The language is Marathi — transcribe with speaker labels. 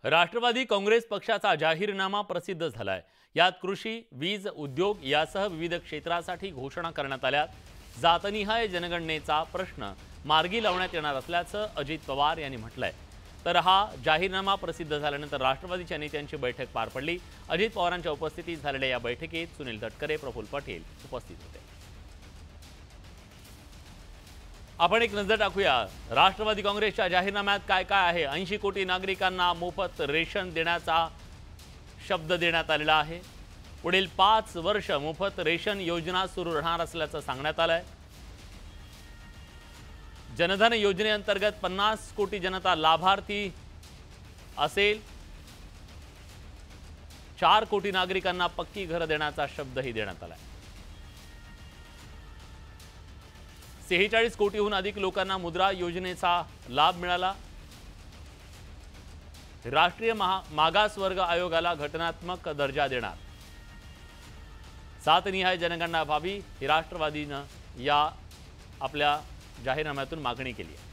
Speaker 1: राष्ट्रवादी काँग्रेस पक्षाचा जाहीरनामा प्रसिद्ध झालाय। यात कृषी, वीज, उद्योग यासह विविध क्षेत्रासाठी घोषणा करण्यात आल्या। जातनिहाय जनगणनेचा प्रश्न मार्गी लावण्यात येणार असल्याचं अजित पवार यांनी म्हटलंय। तर हा जाहीरनामा प्रसिद्ध झाल्यानंतर राष्ट्रवादीच्या नेत्यांची बैठक पार पडली। अजित पवारांच्या उपस्थितीत झालेल्या या बैठकीत सुनील तटकरे, प्रफुल्ल पटेल उपस्थित होते। आपण एक नजर टाकूया राष्ट्रवादी काँग्रेसच्या जाहीरनाम्यात काय काय आहे। 80 कोटी नागरिकांना मोफत रेशन देण्याचा शब्द देण्यात आलेला आहे। पुढील 5 वर्ष मोफत रेशन योजना सुरू राहणार असल्याचं सांगण्यात आलंय। जनधन योजनेअंतर्गत 50 कोटी जनता लाभार्थी असेल। 4 कोटी नागरिकांना पक्की घरं देण्याचा शब्दही देण्यात आलाय। 46 कोटीहून अधिक लोकांना मुद्रा योजनेचा लाभ मिळाला। राष्ट्रीय मागासवर्ग आयोगाला घटनात्मक दर्जा देणार। जातनिहाय जनगणना व्हावी ही राष्ट्रवादीनं या आपल्या जाहीरनाम्यातून मागणी केली आहे।